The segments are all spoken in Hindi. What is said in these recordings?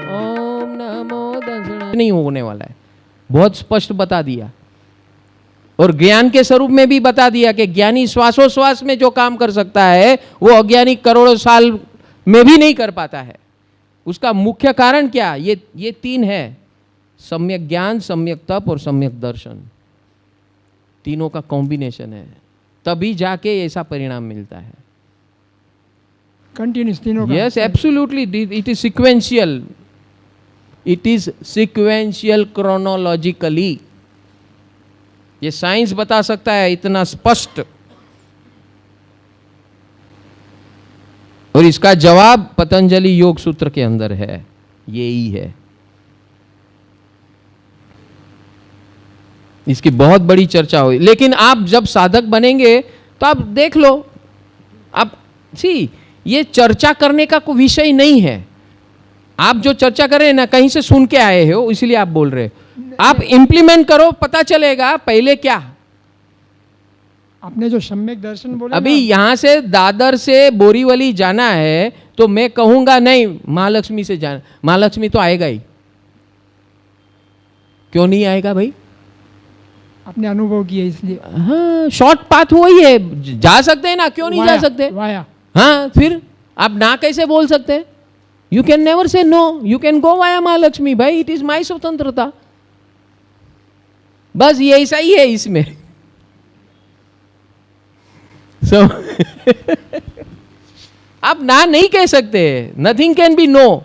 ओम नमो दक्षिणाय नहीं होने वाला है, बहुत स्पष्ट बता दिया। और ज्ञान के स्वरूप में भी बता दिया कि ज्ञानी श्वासोश्वास में जो काम कर सकता है वो अज्ञानी करोड़ों साल में भी नहीं कर पाता है। उसका मुख्य कारण क्या? ये तीन है, सम्यक ज्ञान, सम्यक तप और सम्यक दर्शन। तीनों का कॉम्बिनेशन है, तभी जाके ऐसा परिणाम मिलता है। कंटिन्यूस तीनों का। Yes, absolutely, it is sequential, it is sequential chronologically. ये साइंस बता सकता है इतना स्पष्ट। और इसका जवाब पतंजलि योग सूत्र के अंदर है, यही है। इसकी बहुत बड़ी चर्चा हुई, लेकिन आप जब साधक बनेंगे तो आप देख लो, आप ये चर्चा करने का कोई विषय नहीं है। आप जो चर्चा कर रहे हैं ना, कहीं से सुन के आए हो इसलिए आप बोल रहे हो। आप इंप्लीमेंट करो, पता चलेगा पहले क्या। आपने जो सम्यक दर्शन बोला, अभी यहां से दादर से बोरीवली जाना है तो मैं कहूंगा नहीं महालक्ष्मी से जाना, महालक्ष्मी तो आएगा ही। क्यों नहीं आएगा भाई? आपने अनुभव किया इसलिए। हाँ, शॉर्ट पाथ वही है, जा सकते हैं ना, क्यों नहीं जा सकते? वाया। हाँ, फिर आप ना कैसे बोल सकते हैं? You can never say no, you can go via Mahalakshmi भाई, इट इज माई स्वतंत्रता। बस ये ऐसा ही है इसमें। आप ना नहीं कह सकते, नथिंग कैन बी नो।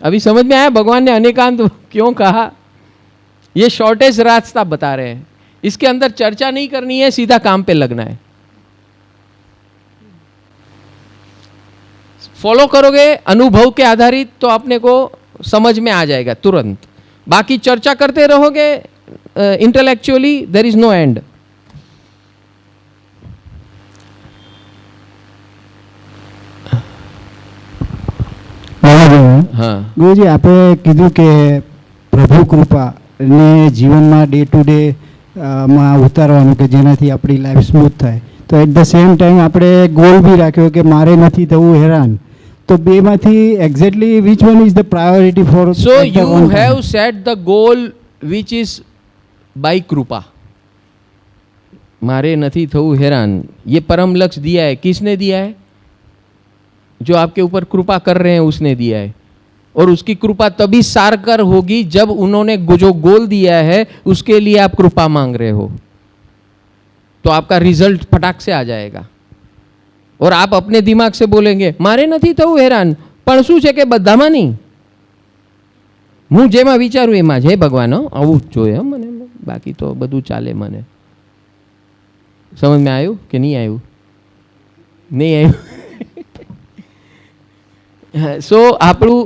अभी समझ में आया भगवान ने अनेकांत क्यों कहा? ये शॉर्टेज रास्ता बता रहे हैं, इसके अंदर चर्चा नहीं करनी है, सीधा काम पे लगना है। फॉलो करोगे अनुभव के आधारित तो अपने को समझ में आ जाएगा तुरंत। बाकी चर्चा करते रहोगे intellectually, there is no end. हाँ ગુરુજી, આપે કીધું કે પ્રભુ કૃપા ને જીવનમાં ડે ટુ ડે માં ઉતારવાનું કે જેનાથી આપણી લાઈફ સ્મૂથ થાય, તો એટ ધ સેમ ટાઈમ આપણે ગોલ બી રાખ્યો કે મારે નથી થવું હેરાન, તો બેમાંથી exactly which one is the priority for? So you have set the goal which is by कृपा। मारे नहीं थऊ हैरान, ये परम लक्ष्य दिया है। किसने दिया है? जो आपके ऊपर कृपा कर रहे हैं उसने दिया है। और उसकी कृपा तभी सारकर होगी जब उन्होंने जो गोल दिया है उसके लिए आप कृपा मांग रहे हो, तो आपका रिजल्ट फटाक से आ जाएगा। और आप अपने दिमाग से बोलेंगे मारे नहीं थऊ हैरान, पण શું છે કે બધામાં નહીં, હું જેમાં વિચારું એમાં જ, હે ભગવાન આવું જ જોઈએ મને, બાકી તો બધું ચાલે મને। समझ में आयु कि नहीं आयु? नहीं आयु? सो આપણું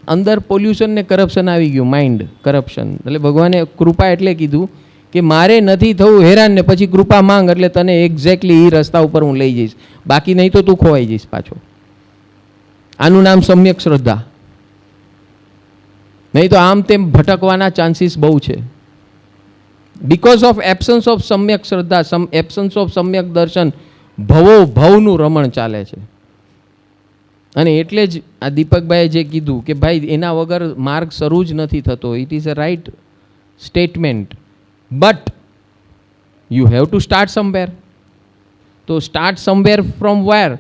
અંદર પોલ્યુશન ને કરપ્શન આવી ગયું, માઇન્ડ કરપ્શન। એટલે ભગવાને કૃપા એટલે કીધું કે મારે નથી થવું હેરાન ને પછી કૃપા માંગ એટલે તને એક્ઝેક્ટલી એ રસ્તા ઉપર હું લઈ જઈશ, બાકી નહીં તો તું ખોવાઈ જઈશ પાછો। આનું નામ સમ્યક શ્રદ્ધા। નહીં તો આમ તેમ ભટકવાના ચાન્સીસ બહુ છે। बिकॉज ऑफ एब्सेंस ऑफ सम्यक श्रद्धा, एब्सेंस ऑफ सम्यक दर्शन, भवो भवનું રમણ ચાલે છે। અને એટલે જ આ દીપકભાઈએ જે કીધું કે ભાઈ એના વગર માર્ગ શરૂ જ નથી થતો, it is a right statement, but you have to start somewhere. तो स्टार्ट समवेयर फ्रॉम वेयर?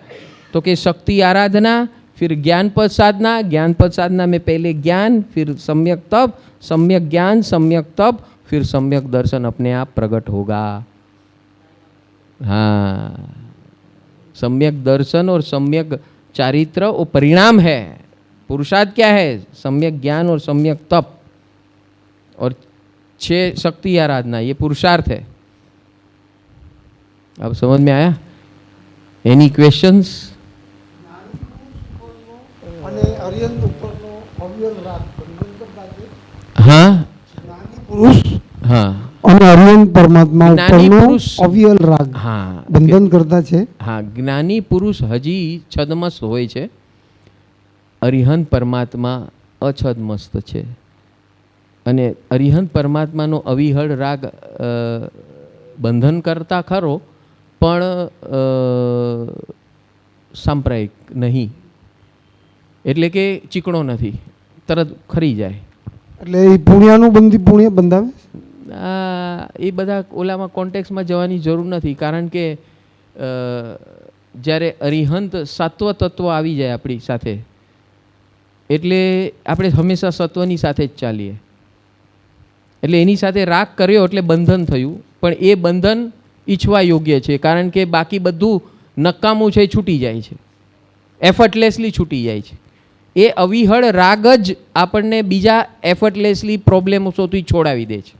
तो कि शक्ति आराधना, फिर ज्ञानपद साधना, ज्ञानपद साधना में पहले ज्ञान, फिर सम्यक तप, सम्यक ज्ञान, सम्यक तप, फिर सम्यक दर्शन अपने आप प्रकट होगा। हाँ, सम्यक दर्शन और सम्यक चारित्र वो परिणाम है। पुरुषार्थ क्या है? सम्यक ज्ञान और सम्यक तप और 6 शक्ति आराधना, ये पुरुषार्थ है। अब समझ में आया? Any questions? हाँ हाँ, અને અરિયન પરમાત્મા જ્ઞાની ઉપરનો પુરુષ અવિયલ રાગ हाँ બંધન કરતા છે। हाँ, જ્ઞાની પુરુષ હજી છદમસ્ત હોય છે, અરિહંત પરમાત્મા અછદમસ્ત છે। અને અરિહંત પરમાત્માનો અવિહળ રાગ બંધન કરતા ખરો, પણ સાંપ્રદાયિક નહીં, એટલે કે ચીકણો નથી, તરત ખરી જાય. એટલે એ પુણ્યાનું પુણ્ય બંધાવે. એ બધા ઓલામાં કોન્ટેક્સમાં જવાની જરૂર નથી, કારણ કે જ્યારે અરિહંત સત્વ તત્વ આવી જાય આપણી સાથે, એટલે આપણે હંમેશા સત્વની સાથે જ ચાલીએ. એટલે એની સાથે રાગ કર્યો એટલે બંધન થયું, પણ એ બંધન ઈચ્છવા યોગ્ય છે, કારણ કે બાકી બધું નકામું છે, છૂટી જાય છે, એફર્ટલેસલી છૂટી જાય છે. એ અવિહળ રાગ જ આપણને બીજા એફર્ટલેસલી પ્રોબ્લેમ્સોથી છોડાવી દે છે.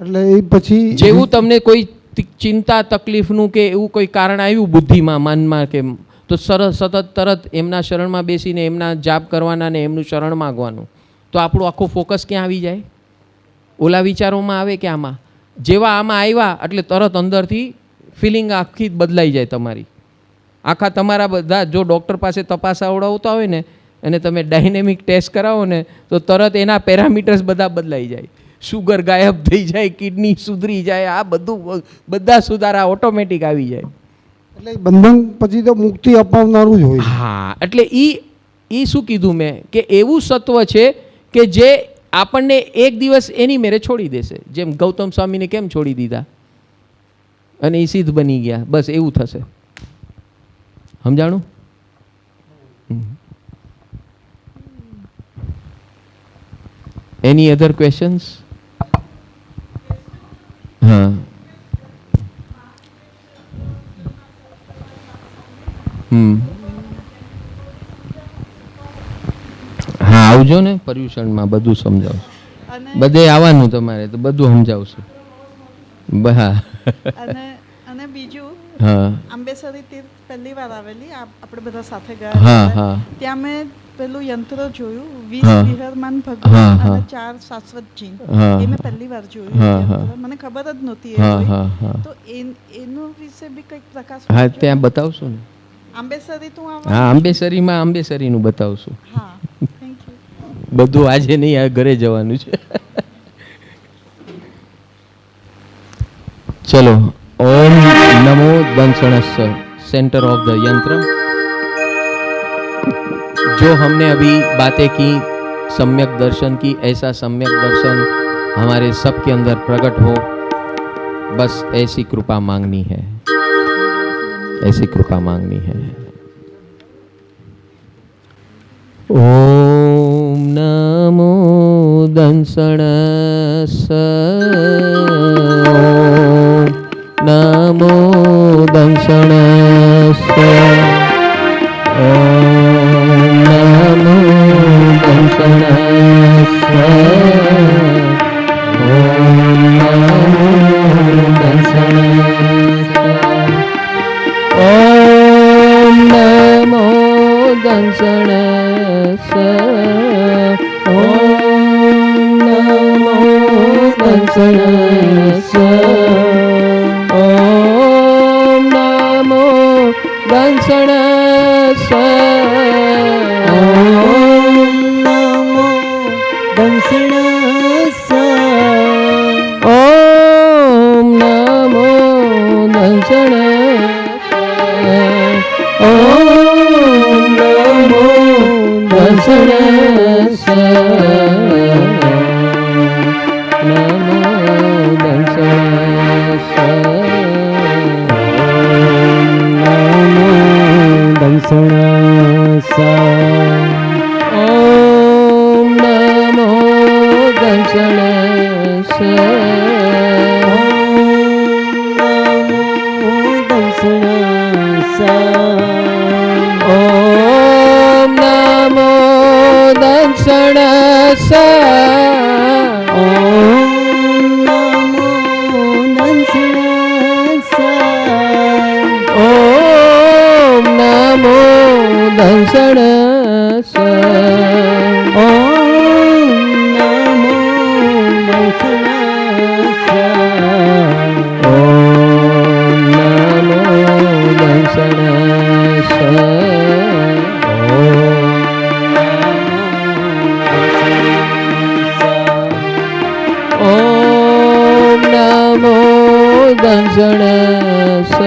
એટલે એ પછી જેવું તમને કોઈ ચિંતા તકલીફનું કે એવું કોઈ કારણ આવ્યું બુદ્ધિમાં, મનમાં કે, તો સતત તરત એમના શરણમાં બેસીને એમના જાપ કરવાના ને એમનું શરણ માગવાનું, તો આપણું આખું ફોકસ ક્યાં આવી જાય? ઓલા વિચારોમાં આવે કે આમાં. જેવા આમાં આવ્યા એટલે તરત અંદરથી ફિલિંગ આખી જ બદલાઈ જાય તમારી. આખા તમારા બધા, જો ડૉક્ટર પાસે તપાસ આવડાવતા હોય ને અને તમે ડાયનેમિક ટેસ્ટ કરાવો ને, તો તરત એના પેરામીટર્સ બધા બદલાઈ જાય. શુગર ગાયબ થઈ જાય, કિડની સુધરી જાય, આ બધું બધા સુધારા ઓટોમેટિક આવી જાય. એટલે બંધન પછી તો મુક્તિ અપાવનારું જ હોય. હા, એટલે એ શું કીધું મેં કે એવું સત્વ છે કે જે આપણને એક દિવસ એની મેરે છોડી દેશે. જેમ ગૌતમ સ્વામીને કેમ છોડી દીધા અને એ સિદ્ધ બની ગયા, બસ એવું થશે. સમજાણું? એની અધર ક્વેશ્ચન્સ? હા, હા, આવજો ને પર્યુષણમાં, બધું સમજાવશું. બધે આવવાનું તમારે, તો બધું સમજાવશું. હા, અને બીજું, હા, આંબેસરી તીર્થ પહેલી વાર આવેલી, આપણે બધા સાથે ગયા. હા, હા, ત્યાં મેં પેલું યંત્ર જોયું, 20 હા. વિહરમાન હા, ભગવાન હા. અને 4 શાશ્વત જીન. હા, એ મેં પહેલી વાર જોયું. હા, એ હા. યંત્ર. મને ખબર જ નહોતી એ હા, જોઈ. હા, હા, તો એનું વિશે બી કંઈક પ્રકાશ હા, પાડજો. ત્યાં બતાવશું ને. આંબેસરી તું હા, આવવાનું? આંબેસરીમાં આંબેસરીનું બતાવશું. હા, થેન્ક યુ. બધું આજે નહીં, આ ઘરે જવાનું છે. चलो, ओम नमो दंसणस्य, सेंटर ऑफ द यंत्र. जो हमने अभी बातें की, सम्यक दर्शन की, ऐसा सम्यक दर्शन हमारे सबके अंदर प्रकट हो, बस ऐसी कृपा मांगनी है, ऐसी कृपा मांगनी है. ओम नमो दंसणस्य, नमो दंसणस्य, ओम नमो दंसणस्य, ओम नमो दंसणस्य, ओम नमो दंसणस्य, ओम नमो दंसणस्य, ओम नमो दंसणस्य, ओम नमो दंसणस्य, ओम नमो दंसणस्य, ओम नमो दंसणस्य, नमो दंसणस्य, દંસણસ્ય, ओम नमो दंसणस्य, દંસણસ્ય, ओम नमो दंसणस्य, ઓમ નમો દંસણસ્ય, ओम नमो दंसणस्य, ઓમ નમો ओम नमो दंसणस्य,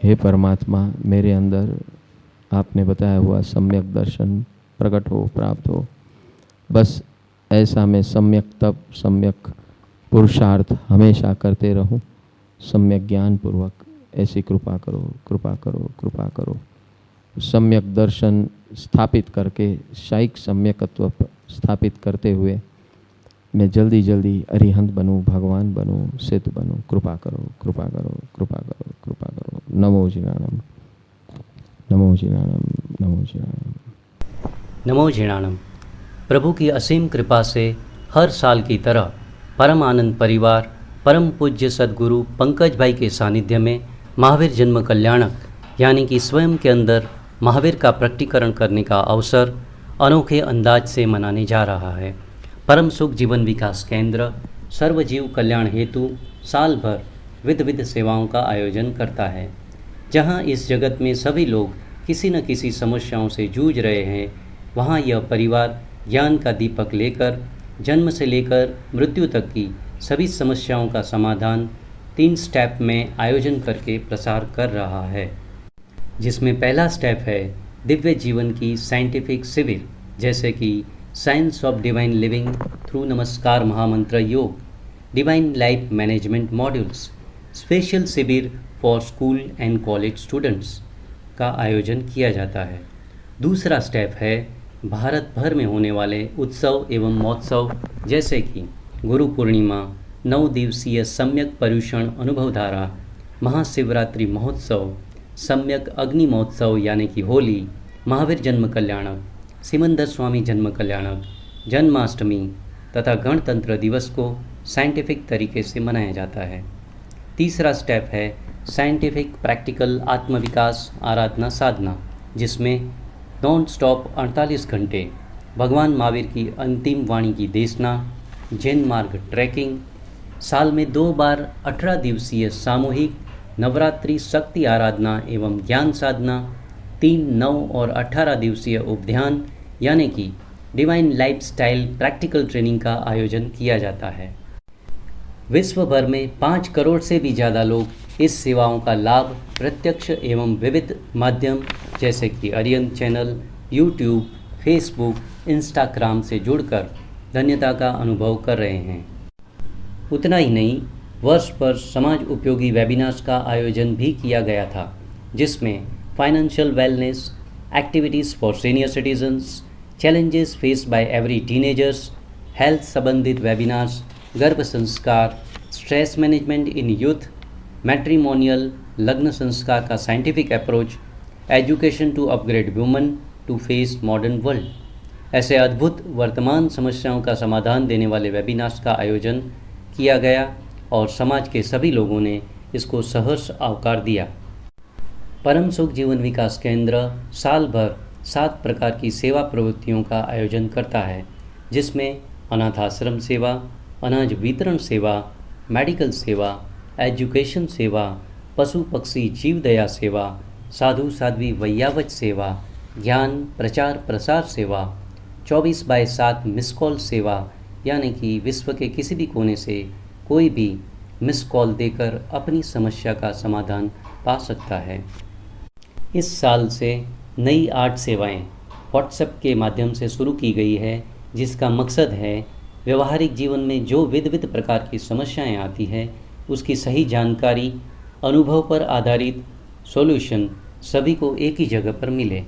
हे परमात्मा, मेरे अंदर आपने बताया हुआ सम्यक दर्शन प्रकट हो, प्राप्त हो। बस ऐसा मैं सम्यक तप, सम्यक पुरुषार्थ हमेशा करते रहूं। सम्यक ज्ञान पूर्वक ऐसी कृपा करो, कृपा करो, कृपा करो। सम्यक दर्शन स्थापित करके, शाइक सम्यकत्व स्थापित करते हुए मैं जल्दी जल्दी अरिहंत बनूं, भगवान बनूं, सिद्ध बनूं। कृपा करो, कृपा करो, कृपा करो, कृपा करो। नमो जीणानम, नमो जीणानम, नमो जीणानम, नमो जीणानम। प्रभु की असीम कृपा से हर साल की तरह परम आनंद परिवार परम पूज्य सद्गुरु पंकज भाई के सानिध्य में महावीर जन्म कल्याणक यानी कि स्वयं के अंदर महावीर का प्रकटीकरण करने का अवसर अनोखे अंदाज से मनाने जा रहा है। परम सुख जीवन विकास केंद्र सर्वजीव कल्याण हेतु साल भर विविध सेवाओं का आयोजन करता है। जहां इस जगत में सभी लोग किसी न किसी समस्याओं से जूझ रहे हैं, वहां यह परिवार ज्ञान का दीपक लेकर जन्म से लेकर मृत्यु तक की सभी समस्याओं का समाधान 3 स्टेप में आयोजन करके प्रसार कर रहा है, जिसमें पहला स्टेप है दिव्य जीवन की साइंटिफिक शिविर, जैसे कि science of divine living through Namaskar Mahamantra yoga, divine life management modules, special शिविर for school and college students का आयोजन किया जाता है। दूसरा स्टेप है भारत भर में होने वाले उत्सव एवं महोत्सव, जैसे कि गुरु पूर्णिमा, 9 दिवसीय सम्यक पर्युषण अनुभवधारा, महाशिवरात्रि महोत्सव, सम्यक अग्नि महोत्सव यानी कि होली, महावीर जन्म कल्याणक, सिमंदर स्वामी जन्म कल्याणक, जन्माष्टमी तथा गणतंत्र दिवस को साइंटिफिक तरीके से मनाया जाता है। तीसरा स्टेप है साइंटिफिक प्रैक्टिकल आत्मविकास आराधना साधना, जिसमें नॉन स्टॉप 48 घंटे भगवान महावीर की अंतिम वाणी की देशना, जैन मार्ग ट्रैकिंग, साल में 2 बार 18 दिवसीय सामूहिक नवरात्रि शक्ति आराधना एवं ज्ञान साधना, 3, 9 और 18 दिवसीय उपध्यान यानी कि डिवाइन लाइफस्टाइल प्रैक्टिकल ट्रेनिंग का आयोजन किया जाता है। विश्व भर में 5 करोड़ से भी ज़्यादा लोग इस सेवाओं का लाभ प्रत्यक्ष एवं विविध माध्यम जैसे कि Aryan channel, YouTube, Facebook, Instagram से जुड़कर धन्यता का अनुभव कर रहे हैं। उतना ही नहीं, वर्ष पर समाज उपयोगी वेबिनार्स का आयोजन भी किया गया था, जिसमें financial wellness, activities for senior citizens, challenges faced by every teenagers, health संबंधित वेबिनार्स, गर्भ संस्कार, stress management in youth, matrimonial लग्न संस्कार का scientific approach, education to upgrade woman to face modern world, ऐसे अद्भुत वर्तमान समस्याओं का समाधान देने वाले वेबिनार्स का आयोजन किया गया और समाज के सभी लोगों ने इसको सहर्ष आवकार दिया। परम सुख जीवन विकास केंद्र साल भर 7 प्रकार की सेवा प्रवृत्तियों का आयोजन करता है, जिसमें अनाथ आश्रम सेवा, अनाज वितरण सेवा, मेडिकल सेवा, एजुकेशन सेवा, पशु पक्षी जीव दया सेवा, साधु साध्वी वैयावच सेवा, ज्ञान प्रचार प्रसार सेवा, 24/7 मिस कॉल सेवा यानी कि विश्व के किसी भी कोने से कोई भी मिस कॉल देकर अपनी समस्या का समाधान पा सकता है। इस साल से नई 8 सेवाएं व्हाट्सएप के माध्यम से शुरू की गई है, जिसका मकसद है व्यवहारिक जीवन में जो विविध प्रकार की समस्याएं आती हैं उसकी सही जानकारी, अनुभव पर आधारित सॉल्यूशन सभी को एक ही जगह पर मिले।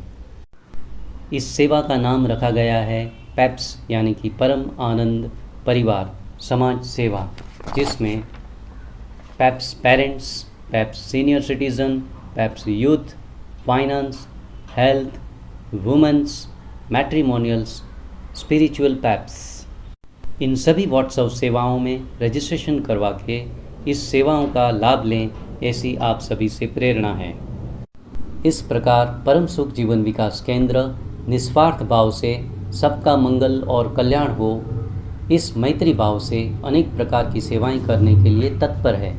इस सेवा का नाम रखा गया है पैप्स यानी कि परम आनंद परिवार समाज सेवा, जिसमें Paps parents, Paps senior citizen, Paps youth, finance, health, womens, matrimonials, spiritual Paps, इन सभी व्हाट्सएप सेवाओं में रजिस्ट्रेशन करवा के इस सेवाओं का लाभ लें, ऐसी आप सभी से प्रेरणा है। इस प्रकार परम सुख जीवन विकास केंद्र निस्वार्थ भाव से सबका मंगल और कल्याण हो, इस मैत्री भाव से अनेक प्रकार की सेवाएं करने के लिए तत्पर है।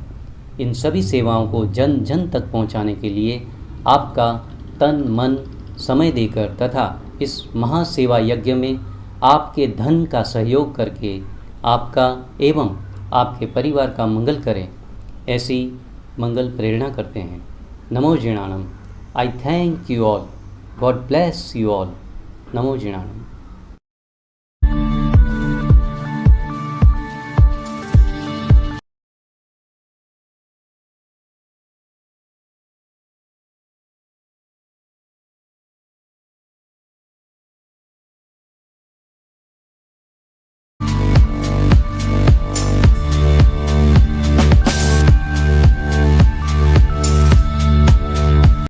इन सभी सेवाओं को जन जन तक पहुंचाने के लिए आपका तन मन समय देकर तथा इस महासेवा यज्ञ में आपके धन का सहयोग करके आपका एवं आपके परिवार का मंगल करें, ऐसी मंगल प्रेरणा करते हैं। नमो जिणाणम। I thank you all. God bless you all. नमो जिणाणम।